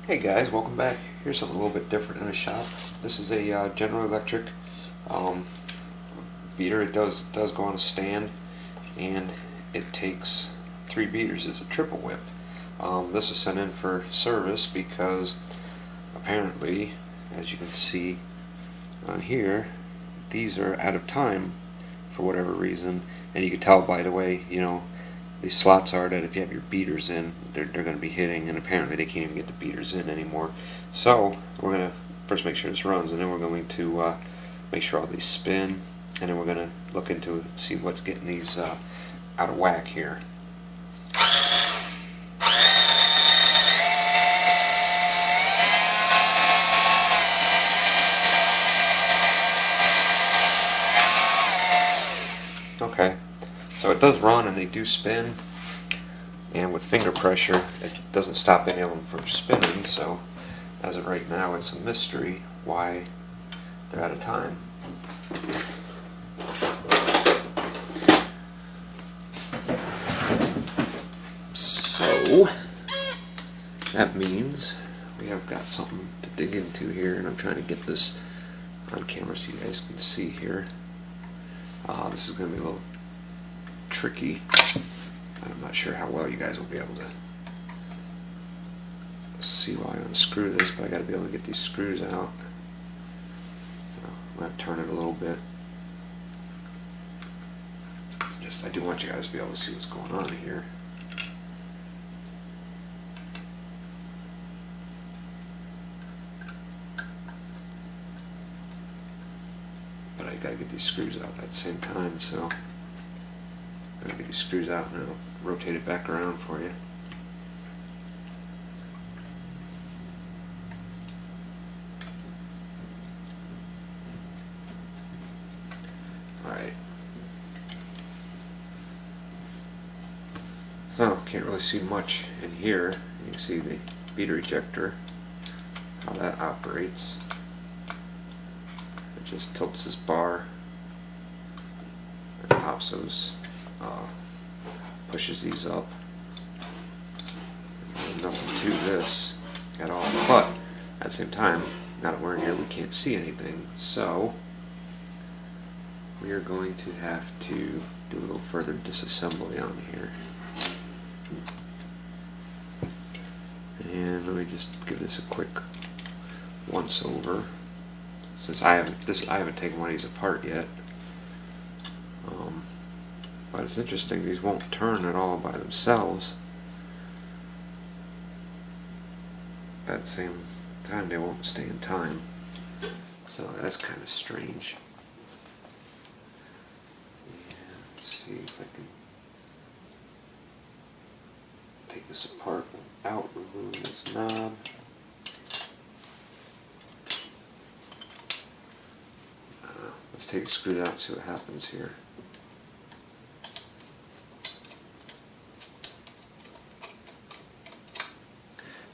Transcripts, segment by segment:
Hey guys, welcome back. Here's something a little bit different in the shop. This is a General Electric um, beater. It does go on a stand, and it takes 3 beaters. It's a triple whip. This is sent in for service because apparently, as you can see on here, these are out of time for whatever reason, and you can tell by the way these slots are that if you have your beaters in, they're going to be hitting, and apparently they can't even get the beaters in anymore. So we're going to first make sure this runs, and then we're going to make sure all these spin, and then we're going to look into it and see what's getting these out of whack here. Okay, so it does run and they do spin, and with finger pressure it doesn't stop any of them from spinning, so as of right now it's a mystery why they're out of time. So that means we have got something to dig into here, and I'm trying to get this on camera so you guys can see here. This is going to be a little tricky. I'm not sure how well you guys will be able to see while I unscrew this, but I got to be able to get these screws out. So I'm going to turn it a little bit. I do want you guys to be able to see what's going on here. But I got to get these screws out at the same time, so I'm going to get these screws out and I'll rotate it back around for you. Alright. So, can't really see much in here. You can see the beater ejector, how that operates. It just tilts this bar and pops those, pushes these up. There's nothing to this at all, but at the same time, now that we're in here, we can't see anything, so we are going to have to do a little further disassembly on here. And let me just give this a quick once over, since I haven't taken one of these apart yet. But it's interesting, these won't turn at all by themselves. At the same time, they won't stay in time. So that's kind of strange. And let's see if I can take this apart without removing this knob. Let's take the screw out and see what happens here.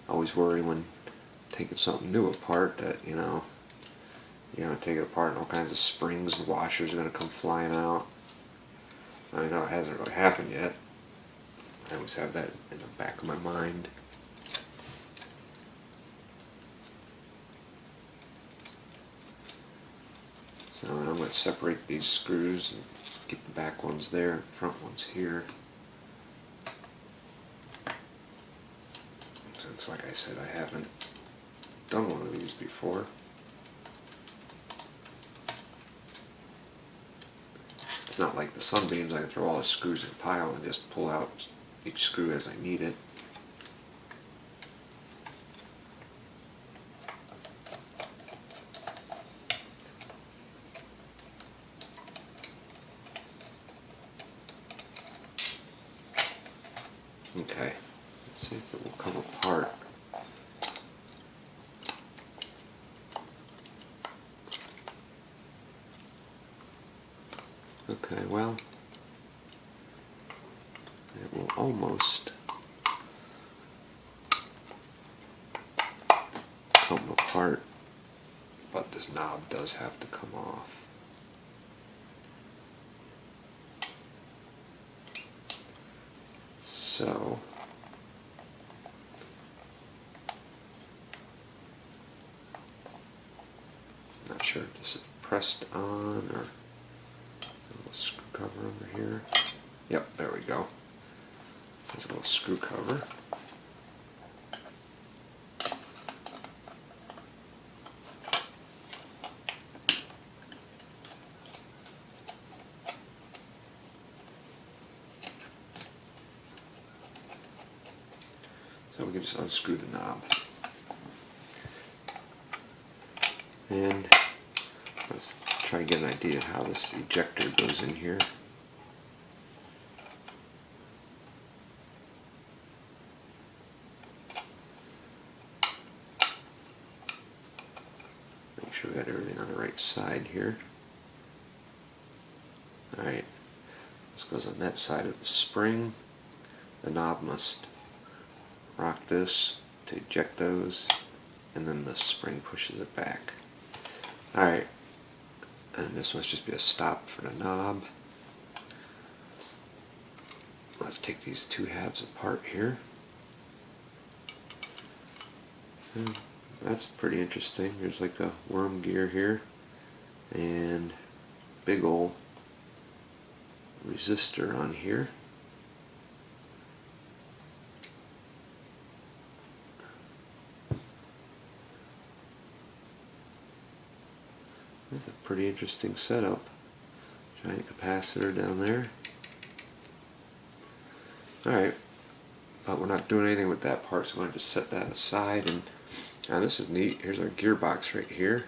I always worry when taking something new apart that, you're going to take it apart and all kinds of springs and washers are going to come flying out. I know it hasn't really happened yet. I always have that in the back of my mind. So then I'm going to separate these screws and keep the back ones there, the front ones here. Since, like I said, I haven't done one of these before. It's not like the Sunbeams. I can throw all the screws in a pile and just pull out each screw as I need it. Okay, let's see if it will come apart. Okay, well, it will almost come apart, but this knob does have to come off. So sure if this is pressed on or a little screw cover under here. Yep, there we go. There's a little screw cover. So we can just unscrew the knob. And let's try and get an idea of how this ejector goes in here. Make sure we got everything on the right side here. Alright, this goes on that side of the spring. The knob must rock this to eject those, and then the spring pushes it back. Alright, and this must just be a stop for the knob. Let's take these two halves apart here. And that's pretty interesting. There's like a worm gear here and big old resistor on here. That's a pretty interesting setup. Giant capacitor down there. Alright, but we're not doing anything with that part, so I'm going to just set that aside. And now this is neat. Here's our gearbox right here.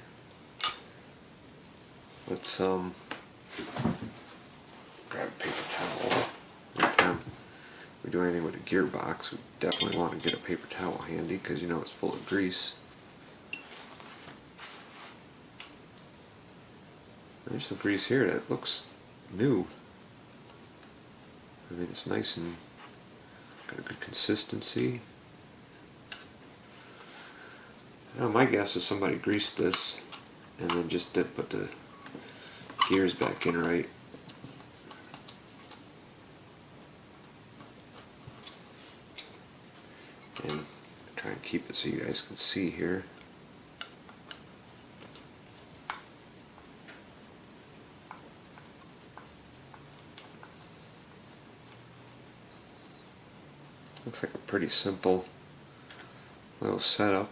Let's grab a paper towel. Anytime we do anything with a gearbox, we definitely want to get a paper towel handy because you know it's full of grease. There's some grease here that looks new. I mean, it's nice and got a good consistency. Now my guess is somebody greased this and then just did put the gears back in right. And try and keep it so you guys can see here. Looks like a pretty simple little setup.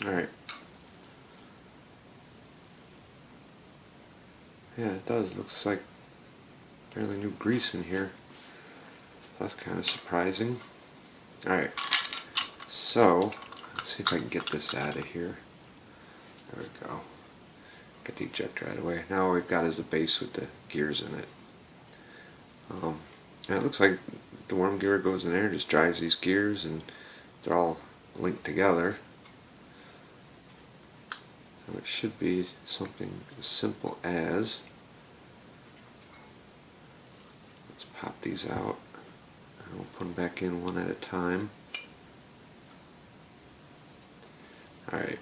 Alright. Yeah, it does. Looks like fairly new grease in here. So that's kind of surprising. Alright, so let's see if I can get this out of here. There we go. Get the ejector out of the way. Now all we've got is the base with the gears in it. And it looks like the worm gear goes in there, just drives these gears, and they're all linked together. So it should be something as simple as, let's pop these out and we'll put them back in one at a time. Alright,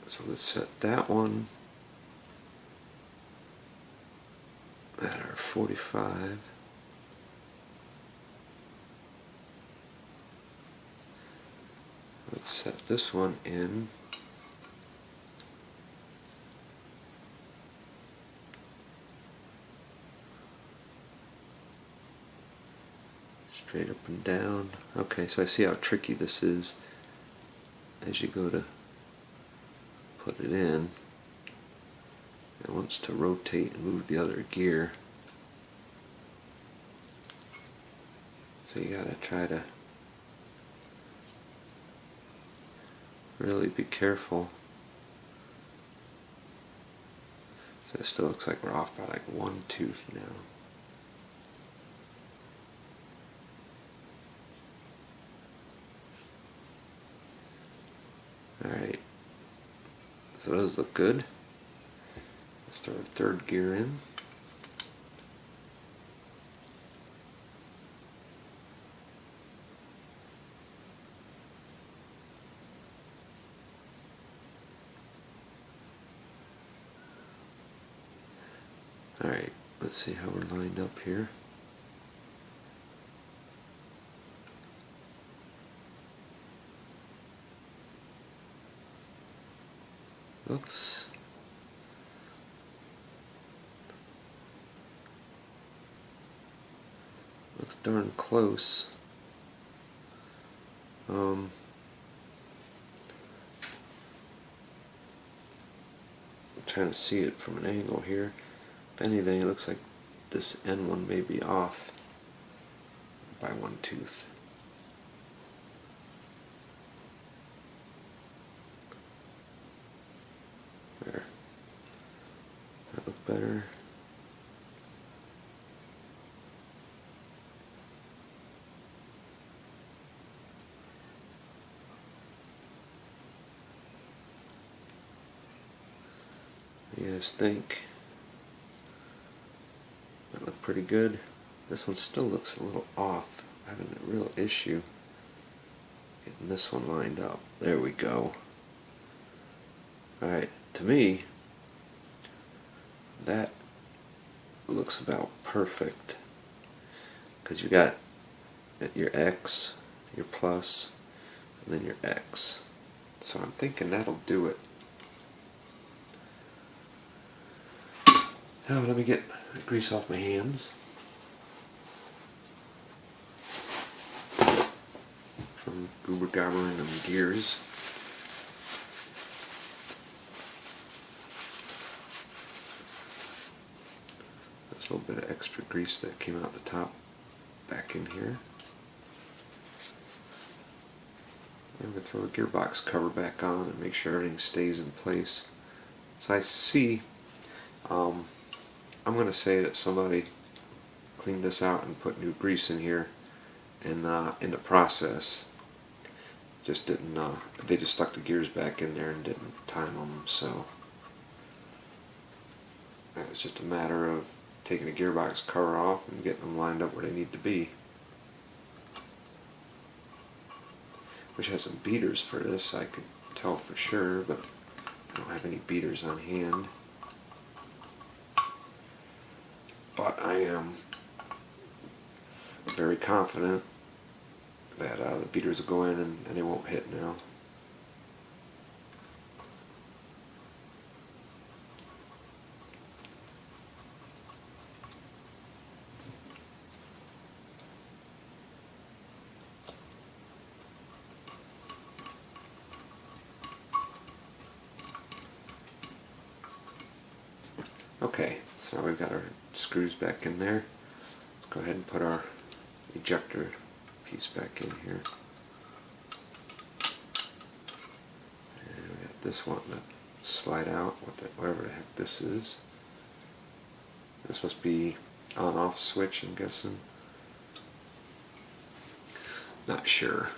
so let's set that one at our 45. Let's set this one in straight up and down. Okay, so I see how tricky this is as you go to put it in. It wants to rotate and move the other gear. So you gotta try to really be careful. So it still looks like we're off by like one tooth now. Alright, so those look good. Let's throw our third gear in. Alright, let's see how we're lined up here. Looks darn close. I'm trying to see it from an angle here. If anything, it looks like this end one may be off by 1 tooth. There. Does that look better? You guys think that looked pretty good? This one still looks a little off. I'm having a real issue getting this one lined up. There we go. Alright, to me, that looks about perfect. Because you got your X, your plus, and then your X. So I'm thinking that'll do it. Now let me get the grease off my hands. From goober gobbering them gears. There's a little bit of extra grease that came out the top back in here. I'm going to throw a gearbox cover back on and make sure everything stays in place. So I see, I'm going to say that somebody cleaned this out and put new grease in here, and in the process just didn't, they just stuck the gears back in there and didn't time them, so it was just a matter of taking the gearbox cover off and getting them lined up where they need to be. Wish I had some beaters for this, I could tell for sure, but I don't have any beaters on hand. But I am very confident that the beaters will go in and they won't hit now. Okay, so we've got our screws back in there. Let's go ahead and put our ejector piece back in here. And we got this one to slide out, whatever the heck this is. This must be on-off switch, I'm guessing. Not sure.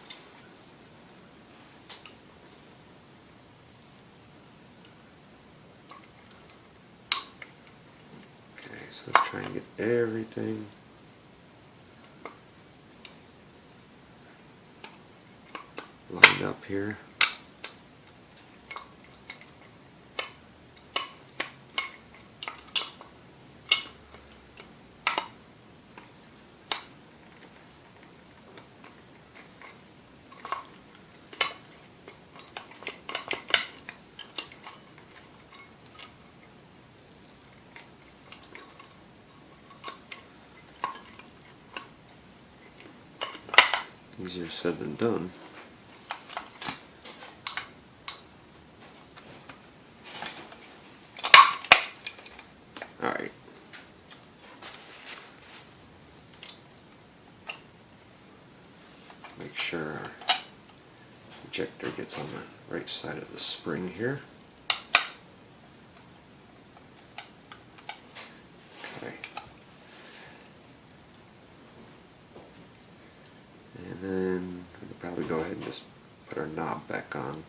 So let's try and get everything lined up here. Easier said than done. Alright. Make sure our ejector gets on the right side of the spring here. Okay. And then we can probably go ahead and just put our knob back on.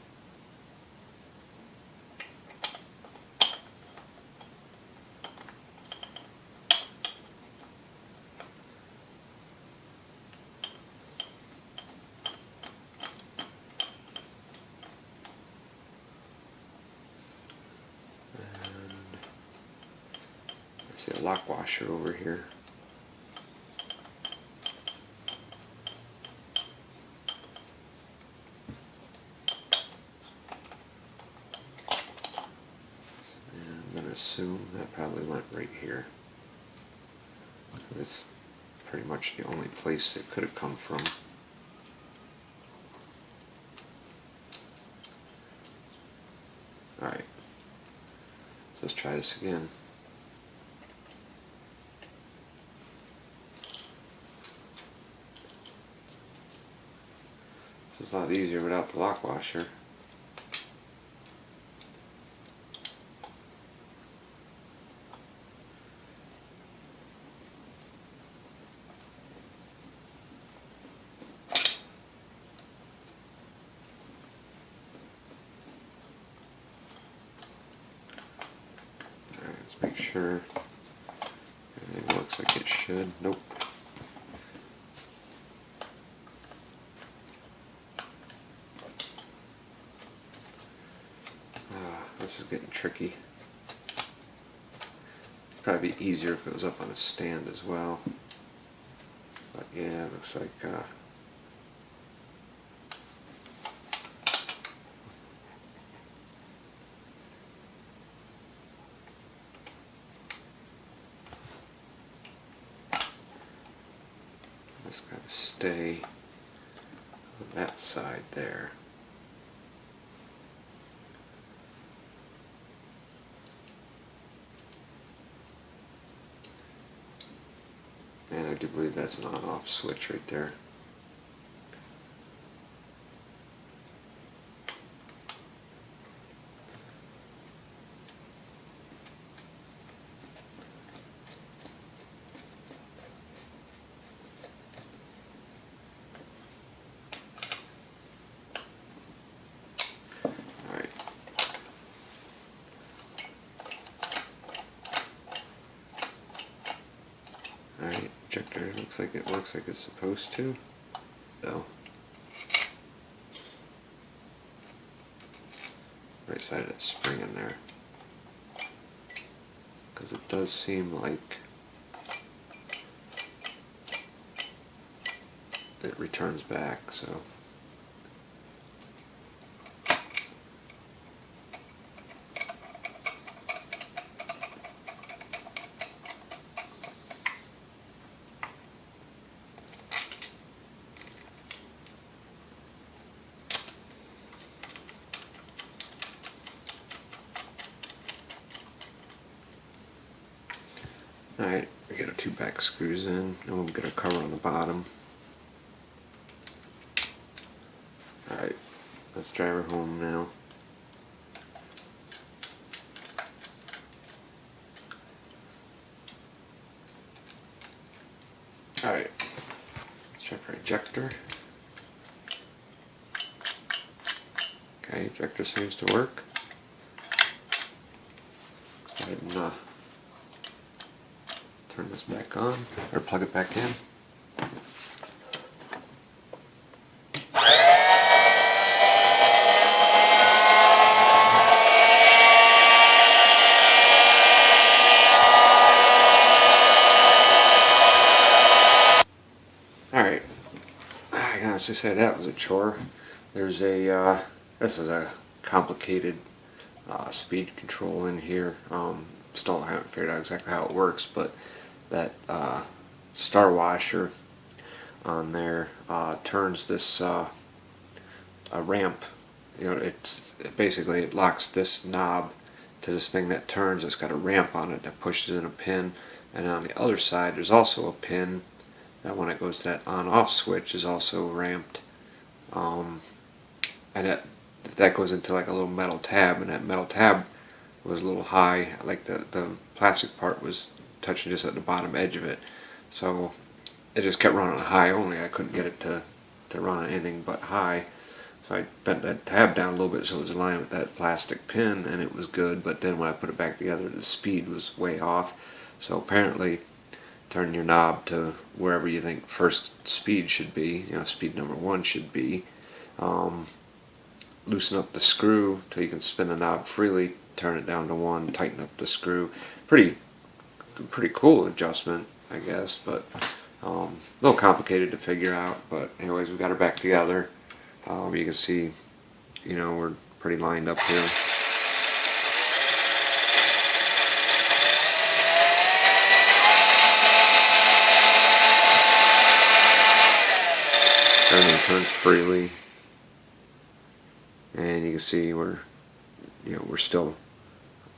See a lock washer over here. And I'm going to assume that probably went right here. This is pretty much the only place it could have come from. Alright, so let's try this again. This is a lot easier without the lock washer. Let's make sure everything looks like it should. Nope. This is getting tricky. It'd probably be easier if it was up on a stand as well. But yeah, it looks like it's got to stay on that side there. And I do believe that's an on-off switch right there. Alright. Alright, ejector looks like it works like it's supposed to. No. Right side of that spring in there. Because it does seem like it returns back, so. Alright, we get our 2 back screws in, and we'll get our cover on the bottom. Alright, let's drive her home now. Alright, let's check our ejector. Okay, ejector seems to work. Let's go ahead and turn this back on, or plug it back in. Alright, I can honestly say that was a chore. There's a, this is a complicated speed control in here. Still haven't figured out exactly how it works, but that star washer on there turns this a ramp. You know, it basically it locks this knob to this thing that turns. It's got a ramp on it that pushes in a pin, and on the other side there's also a pin that when it goes to that on-off switch is also ramped, and that goes into like a little metal tab, and that metal tab was a little high, like the plastic part was touching just at the bottom edge of it, so it just kept running high only. I couldn't get it to run on anything but high, so I bent that tab down a little bit so it was in line with that plastic pin, and it was good. But then when I put it back together, the speed was way off. So apparently turn your knob to wherever you think first speed should be, you know, speed number 1 should be, loosen up the screw till you can spin the knob freely, turn it down to 1, tighten up the screw. Pretty pretty cool adjustment, I guess, but a little complicated to figure out. But anyways, we got her back together. You can see, we're pretty lined up here. Everything turns freely, and you can see we're still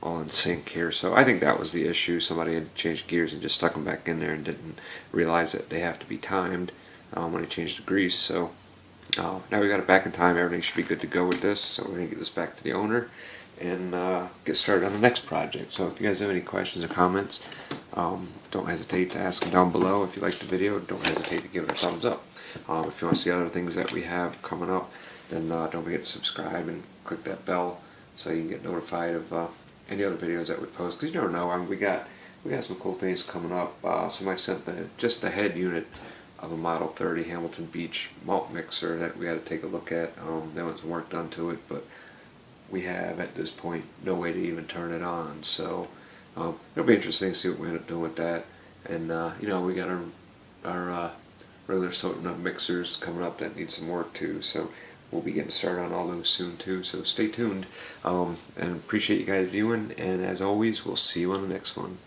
all in sync here. So I think that was the issue. Somebody had changed gears and just stuck them back in there and didn't realize that they have to be timed when I changed the grease. So now we got it back in time. Everything should be good to go with this. So we're gonna get this back to the owner and get started on the next project. So if you guys have any questions or comments, don't hesitate to ask them down below. If you liked the video, don't hesitate to give it a thumbs up. If you want to see other things that we have coming up, then don't forget to subscribe and click that bell so you can get notified of any other videos that we post. Because you never know, we got some cool things coming up. Somebody sent just the head unit of a Model 30 Hamilton Beach malt mixer that we got to take a look at. There was some work done to it, but we have at this point no way to even turn it on. So it'll be interesting to see what we end up doing with that. And we got our regular Sotna mixers coming up that need some work too. So we'll be getting started on all those soon too. So stay tuned, and appreciate you guys viewing. And as always, we'll see you on the next one.